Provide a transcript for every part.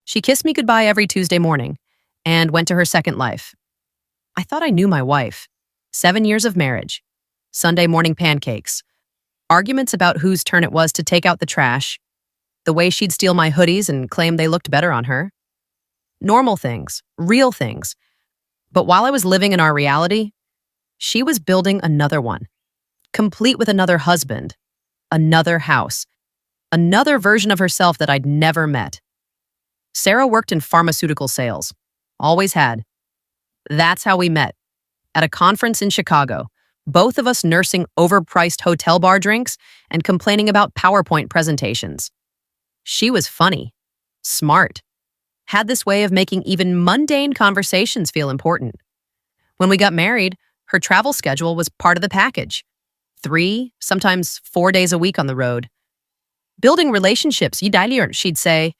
She kissed me goodbye every Tuesday morning and went to her second life. I thought I knew my wife. 7 years of marriage. Sunday morning pancakes. Arguments about whose turn it was to take out the trash. The way she'd steal my hoodies and claim they looked better on her. Normal things, real things. But while I was living in our reality, she was building another one, complete with another husband, another house, another version of herself that I'd never met. Sarah worked in pharmaceutical sales, always had. That's how we met, at a conference in Chicago, both of us nursing overpriced hotel bar drinks and complaining about PowerPoint presentations. She was funny, smart, had this way of making even mundane conversations feel important. When we got married, her travel schedule was part of the package. 3, sometimes 4 days a week on the road. Building relationships, she'd say,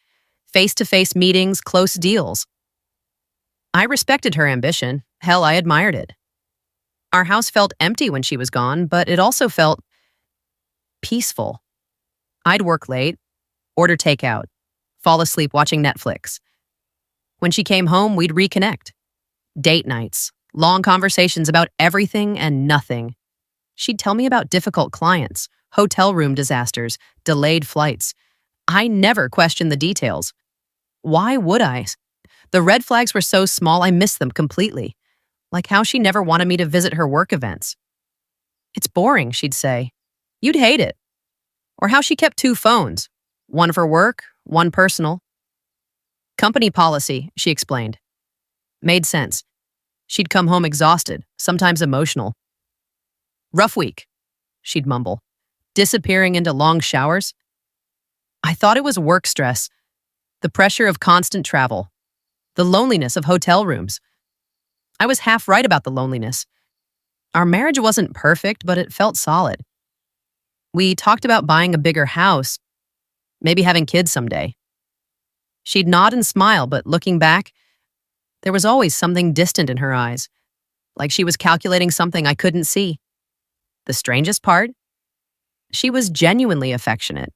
face-to-face meetings, close deals. I respected her ambition. Hell, I admired it. Our house felt empty when she was gone, but it also felt peaceful. I'd work late, order takeout, fall asleep watching Netflix. When she came home, we'd reconnect. Date nights, long conversations about everything and nothing. She'd tell me about difficult clients, hotel room disasters, delayed flights. I never questioned the details. Why would I? The red flags were so small I missed them completely. Like how she never wanted me to visit her work events. It's boring, she'd say. You'd hate it. Or how she kept 2 phones, one for work, one personal. Company policy, she explained. Made sense. She'd come home exhausted, sometimes emotional. Rough week, she'd mumble, disappearing into long showers. I thought it was work stress, the pressure of constant travel, the loneliness of hotel rooms. I was half right about the loneliness. Our marriage wasn't perfect, but it felt solid. We talked about buying a bigger house, maybe having kids someday. She'd nod and smile, but looking back, there was always something distant in her eyes, like she was calculating something I couldn't see. The strangest part? She was genuinely affectionate,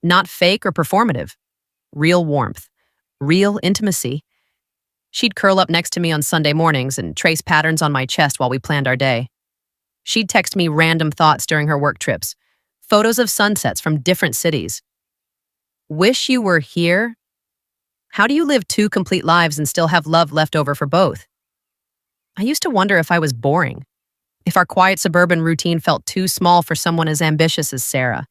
not fake or performative. Real warmth, real intimacy. She'd curl up next to me on Sunday mornings and trace patterns on my chest while we planned our day. She'd text me random thoughts during her work trips, photos of sunsets from different cities. Wish you were here? How do you live 2 complete lives and still have love left over for both? I used to wonder if I was boring, if our quiet suburban routine felt too small for someone as ambitious as Sarah.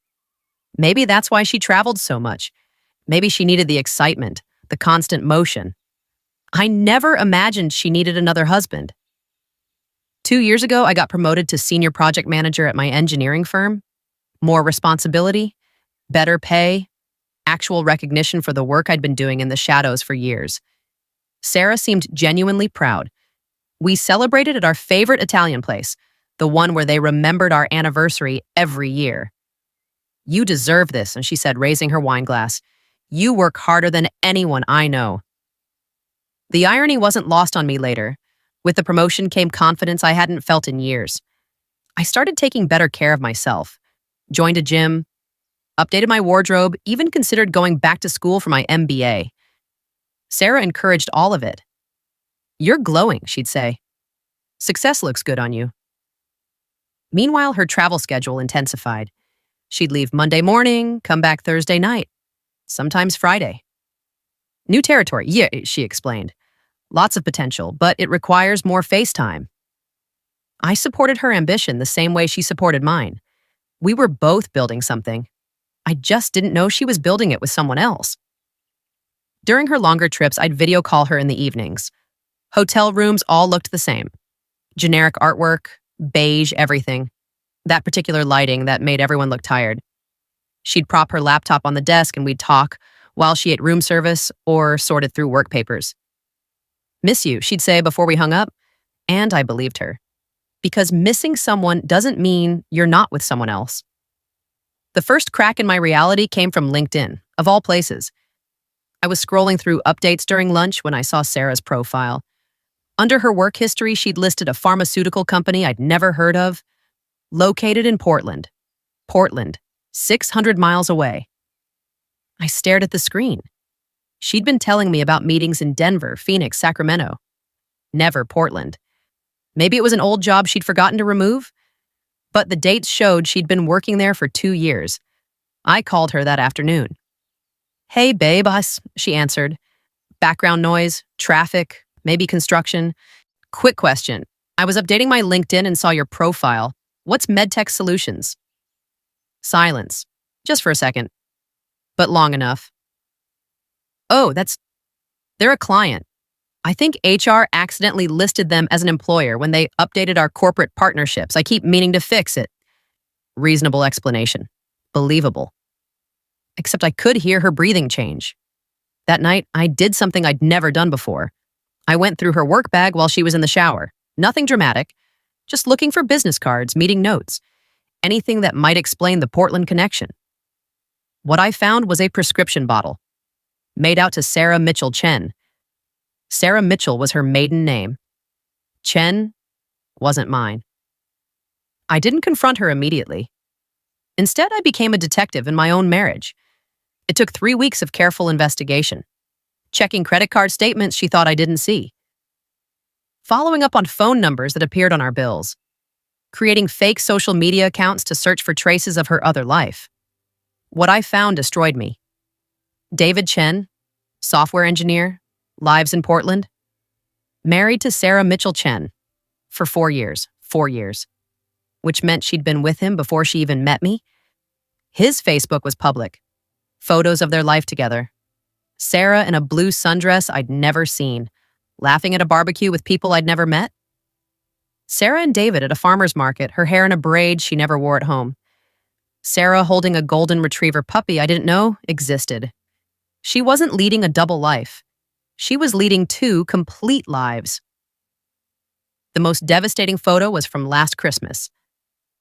Maybe that's why she traveled so much. Maybe she needed the excitement, the constant motion. I never imagined she needed another husband. 2 years ago, I got promoted to senior project manager at my engineering firm. More responsibility, better pay, actual recognition for the work I'd been doing in the shadows for years. Sarah seemed genuinely proud. We celebrated at our favorite Italian place, the one where they remembered our anniversary every year. You deserve this, and she said, raising her wine glass. You work harder than anyone I know. The irony wasn't lost on me later. With the promotion came confidence I hadn't felt in years. I started taking better care of myself, joined a gym, updated my wardrobe, even considered going back to school for my MBA. Sarah encouraged all of it. You're glowing, she'd say. Success looks good on you. Meanwhile, her travel schedule intensified. She'd leave Monday morning, come back Thursday night, sometimes Friday. New territory, yeah, she explained. Lots of potential, but it requires more face time. I supported her ambition the same way she supported mine. We were both building something. I just didn't know she was building it with someone else. During her longer trips, I'd video call her in the evenings. Hotel rooms all looked the same. Generic artwork, beige everything. That particular lighting that made everyone look tired. She'd prop her laptop on the desk and we'd talk while she ate room service or sorted through work papers. Miss you, she'd say before we hung up, and I believed her. Because missing someone doesn't mean you're not with someone else. The first crack in my reality came from LinkedIn, of all places. I was scrolling through updates during lunch when I saw Sarah's profile. Under her work history, she'd listed a pharmaceutical company I'd never heard of, located in Portland. Portland, 600 miles away. I stared at the screen. She'd been telling me about meetings in Denver, Phoenix, Sacramento. Never Portland. Maybe it was an old job she'd forgotten to remove? But the dates showed she'd been working there for 2 years. I called her that afternoon. "Hey, babe," she answered. Background noise, traffic, maybe construction. "Quick question. I was updating my LinkedIn and saw your profile. What's MedTech Solutions?" Silence. Just for a second. But long enough. "Oh, they're a client. I think HR accidentally listed them as an employer when they updated our corporate partnerships. I keep meaning to fix it." Reasonable explanation. Believable. Except I could hear her breathing change. That night, I did something I'd never done before. I went through her work bag while she was in the shower. Nothing dramatic. Just looking for business cards, meeting notes. Anything that might explain the Portland connection. What I found was a prescription bottle. Made out to Sarah Mitchell Chen. Sarah Mitchell was her maiden name. Chen wasn't mine. I didn't confront her immediately. Instead, I became a detective in my own marriage. It took 3 weeks of careful investigation. Checking credit card statements she thought I didn't see. Following up on phone numbers that appeared on our bills. Creating fake social media accounts to search for traces of her other life. What I found destroyed me. David Chen, software engineer, lives in Portland. Married to Sarah Mitchell Chen for 4 years. 4 years. Which meant she'd been with him before she even met me. His Facebook was public. Photos of their life together. Sarah in a blue sundress I'd never seen, laughing at a barbecue with people I'd never met. Sarah and David at a farmer's market, her hair in a braid she never wore at home. Sarah holding a golden retriever puppy I didn't know existed. She wasn't leading a double life. She was leading 2 complete lives. The most devastating photo was from last Christmas.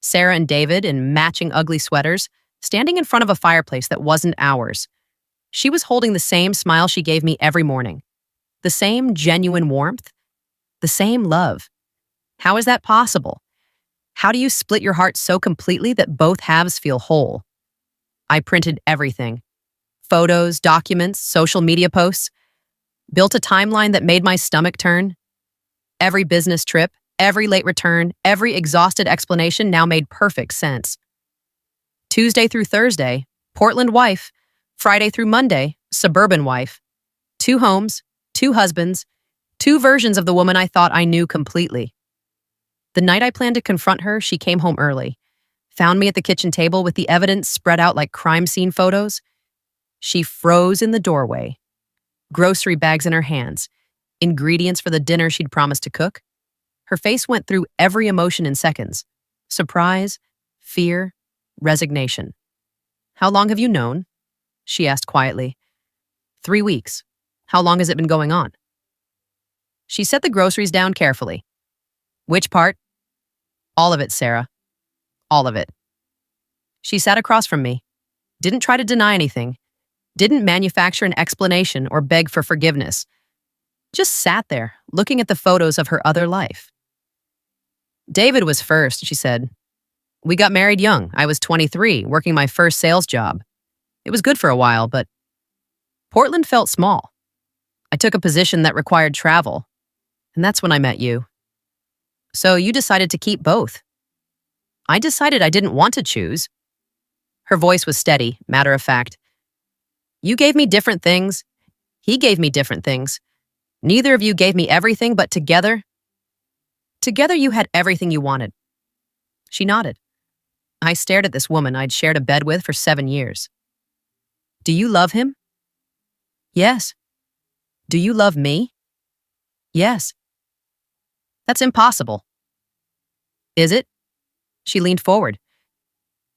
Sarah and David in matching ugly sweaters, standing in front of a fireplace that wasn't ours. She was holding the same smile she gave me every morning. The same genuine warmth. The same love. How is that possible? How do you split your heart so completely that both halves feel whole? I printed everything. Photos, documents, social media posts. Built a timeline that made my stomach turn. Every business trip, every late return, every exhausted explanation now made perfect sense. Tuesday through Thursday, Portland wife. Friday through Monday, suburban wife. 2 homes, 2 husbands, 2 versions of the woman I thought I knew completely. The night I planned to confront her, she came home early. Found me at the kitchen table with the evidence spread out like crime scene photos. She froze in the doorway. Grocery bags in her hands. Ingredients for the dinner she'd promised to cook. Her face went through every emotion in seconds. Surprise, fear, resignation. "How long have you known?" she asked quietly. 3 weeks. "How long has it been going on?" She set the groceries down carefully. "Which part?" "All of it, Sarah. All of it." She sat across from me. Didn't try to deny anything. Didn't manufacture an explanation or beg for forgiveness. Just sat there, looking at the photos of her other life. "David was first," she said. "We got married young. I was 23, working my first sales job. It was good for a while, but Portland felt small. I took a position that required travel, and that's when I met you. So you decided to keep both. I decided I didn't want to choose." Her voice was steady, matter of fact. "You gave me different things. He gave me different things. Neither of you gave me everything, but together you had everything you wanted." She nodded. I stared at this woman I'd shared a bed with for 7 years. "Do you love him?" "Yes." "Do you love me?" "Yes." "That's impossible." "Is it?" She leaned forward.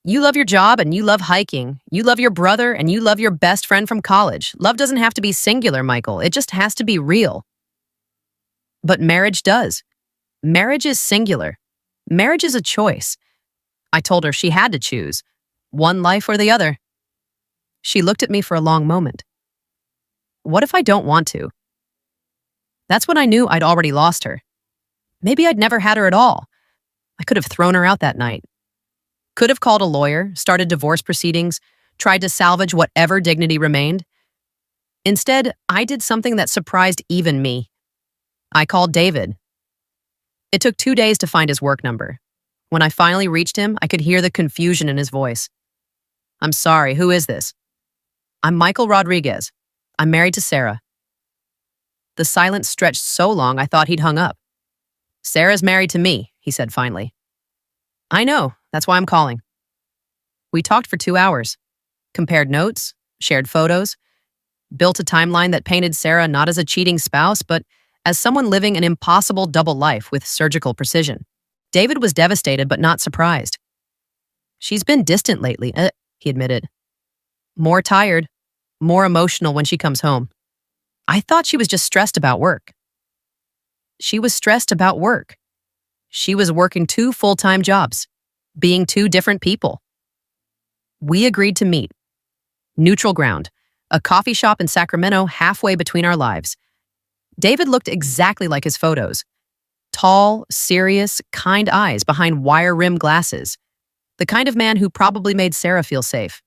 "You love your job and you love hiking. You love your brother and you love your best friend from college. Love doesn't have to be singular, Michael. It just has to be real." "But marriage does. Marriage is singular. Marriage is a choice." I told her she had to choose. One life or the other. She looked at me for a long moment. "What if I don't want to?" That's when I knew I'd already lost her. Maybe I'd never had her at all. I could have thrown her out that night. Could have called a lawyer, started divorce proceedings, tried to salvage whatever dignity remained. Instead, I did something that surprised even me. I called David. It took 2 days to find his work number. When I finally reached him, I could hear the confusion in his voice. "I'm sorry, who is this?" "I'm Michael Rodriguez. I'm married to Sarah." The silence stretched so long I thought he'd hung up. "Sarah's married to me," he said finally. "I know, that's why I'm calling." We talked for 2 hours, compared notes, shared photos, built a timeline that painted Sarah not as a cheating spouse, but as someone living an impossible double life with surgical precision. David was devastated but not surprised. "She's been distant lately," he admitted. "More tired, more emotional when she comes home. I thought she was just stressed about work." She was stressed about work. She was working 2 full-time jobs, being 2 different people. We agreed to meet. Neutral ground, a coffee shop in Sacramento halfway between our lives. David looked exactly like his photos. Tall, serious, kind eyes behind wire-rimmed glasses. The kind of man who probably made Sarah feel safe.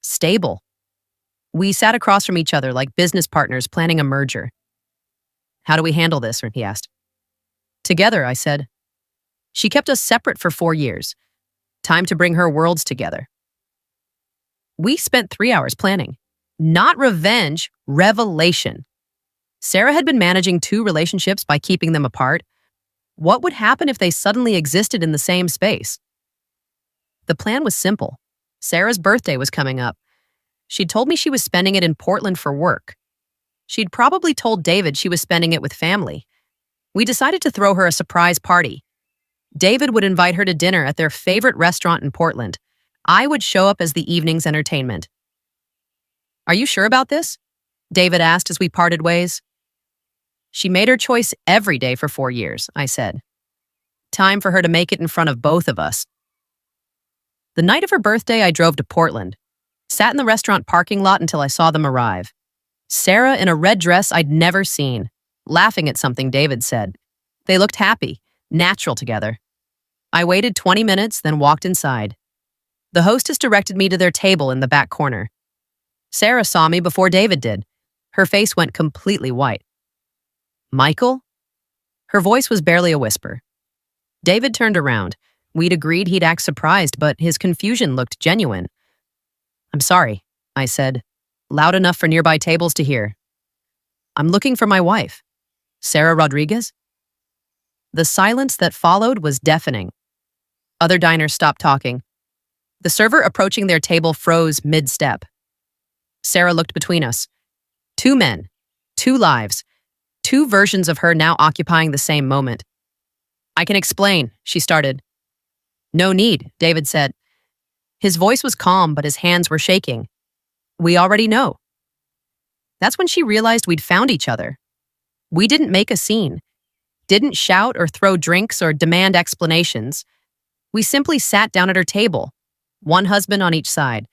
Stable. We sat across from each other like business partners planning a merger. "How do we handle this?" he asked. "Together," I said. "She kept us separate for 4 years. Time to bring her worlds together." We spent 3 hours planning. Not revenge, revelation. Sarah had been managing 2 relationships by keeping them apart. What would happen if they suddenly existed in the same space? The plan was simple. Sarah's birthday was coming up. She'd told me she was spending it in Portland for work. She'd probably told David she was spending it with family. We decided to throw her a surprise party. David would invite her to dinner at their favorite restaurant in Portland. I would show up as the evening's entertainment. "Are you sure about this?" David asked as we parted ways. "She made her choice every day for 4 years," I said. "Time for her to make it in front of both of us." The night of her birthday, I drove to Portland. Sat in the restaurant parking lot until I saw them arrive. Sarah in a red dress I'd never seen, laughing at something David said. They looked happy, natural together. I waited 20 minutes, then walked inside. The hostess directed me to their table in the back corner. Sarah saw me before David did. Her face went completely white. "Michael?" Her voice was barely a whisper. David turned around. We'd agreed he'd act surprised, but his confusion looked genuine. "I'm sorry," I said, loud enough for nearby tables to hear. "I'm looking for my wife. Sarah Rodriguez?" The silence that followed was deafening. Other diners stopped talking. The server approaching their table froze mid-step. Sarah looked between us. 2 men, 2 lives, 2 versions of her now occupying the same moment. "I can explain," she started. "No need," David said. His voice was calm, but his hands were shaking. "We already know." That's when she realized we'd found each other. We didn't make a scene, didn't shout or throw drinks or demand explanations. We simply sat down at her table, 1 husband on each side,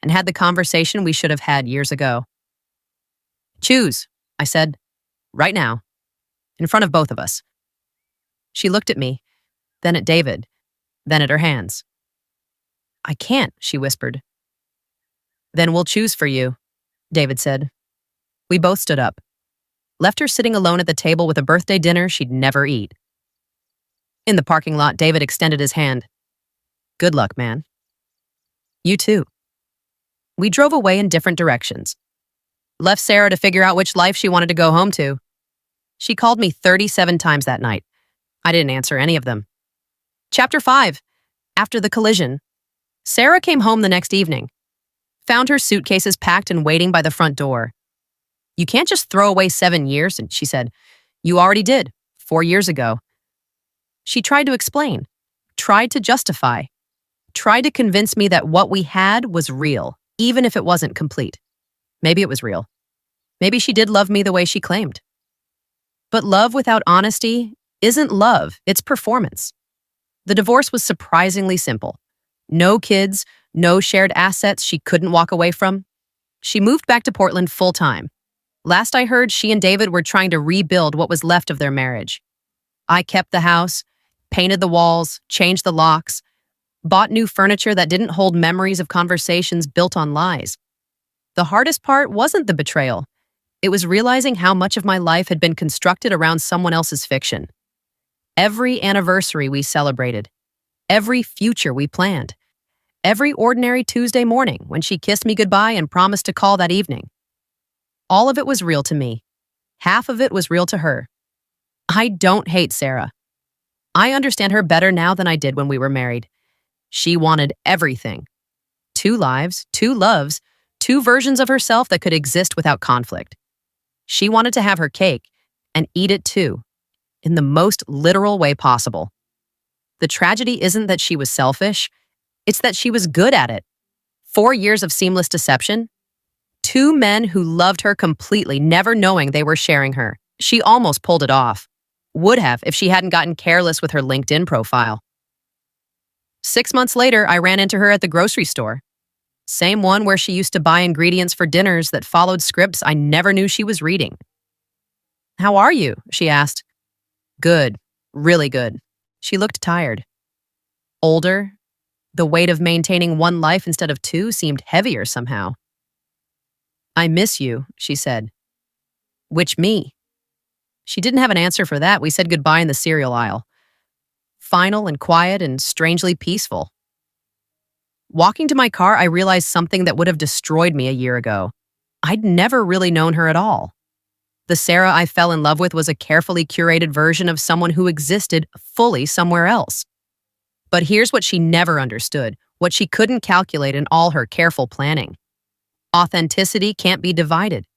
and had the conversation we should have had years ago. "Choose," I said, "right now, in front of both of us." She looked at me, then at David, then at her hands. "I can't," she whispered. "Then we'll choose for you," David said. We both stood up, left her sitting alone at the table with a birthday dinner she'd never eat. In the parking lot, David extended his hand. "Good luck, man." "You too." We drove away in different directions. Left Sarah to figure out which life she wanted to go home to. She called me 37 times that night. I didn't answer any of them. Chapter 5. After the collision. Sarah came home the next evening. Found her suitcases packed and waiting by the front door. "You can't just throw away 7 years," and she said. "You already did, 4 years ago." She tried to explain, tried to justify, tried to convince me that what we had was real, even if it wasn't complete. Maybe it was real. Maybe she did love me the way she claimed. But love without honesty isn't love, it's performance. The divorce was surprisingly simple. No kids, no shared assets she couldn't walk away from. She moved back to Portland full-time. Last I heard, she and David were trying to rebuild what was left of their marriage. I kept the house, painted the walls, changed the locks, bought new furniture that didn't hold memories of conversations built on lies. The hardest part wasn't the betrayal. It was realizing how much of my life had been constructed around someone else's fiction. Every anniversary we celebrated, every future we planned, every ordinary Tuesday morning when she kissed me goodbye and promised to call that evening. All of it was real to me. Half of it was real to her. I don't hate Sarah. I understand her better now than I did when we were married. She wanted everything. 2 lives, 2 loves, 2 versions of herself that could exist without conflict. She wanted to have her cake and eat it too, in the most literal way possible. The tragedy isn't that she was selfish, it's that she was good at it. 4 years of seamless deception, 2 men who loved her completely, never knowing they were sharing her. She almost pulled it off. Would have if she hadn't gotten careless with her LinkedIn profile. 6 months later, I ran into her at the grocery store. Same one where she used to buy ingredients for dinners that followed scripts I never knew she was reading. "How are you?" she asked. "Good, really good." She looked tired. Older. The weight of maintaining 1 life instead of 2 seemed heavier somehow. "I miss you," she said. "Which me?" She didn't have an answer for that. We said goodbye in the cereal aisle. Final and quiet and strangely peaceful. Walking to my car, I realized something that would have destroyed me a year ago. I'd never really known her at all. The Sarah I fell in love with was a carefully curated version of someone who existed fully somewhere else. But here's what she never understood, what she couldn't calculate in all her careful planning. Authenticity can't be divided.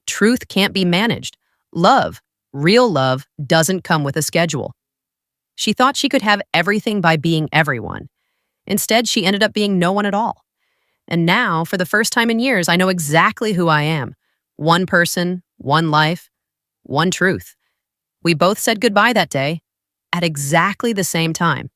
Truth can't be managed. Love, real love, doesn't come with a schedule. She thought she could have everything by being everyone. Instead, she ended up being no one at all. And now, for the first time in years, I know exactly who I am. 1 person, 1 life, 1 truth. We both said goodbye that day, at exactly the same time.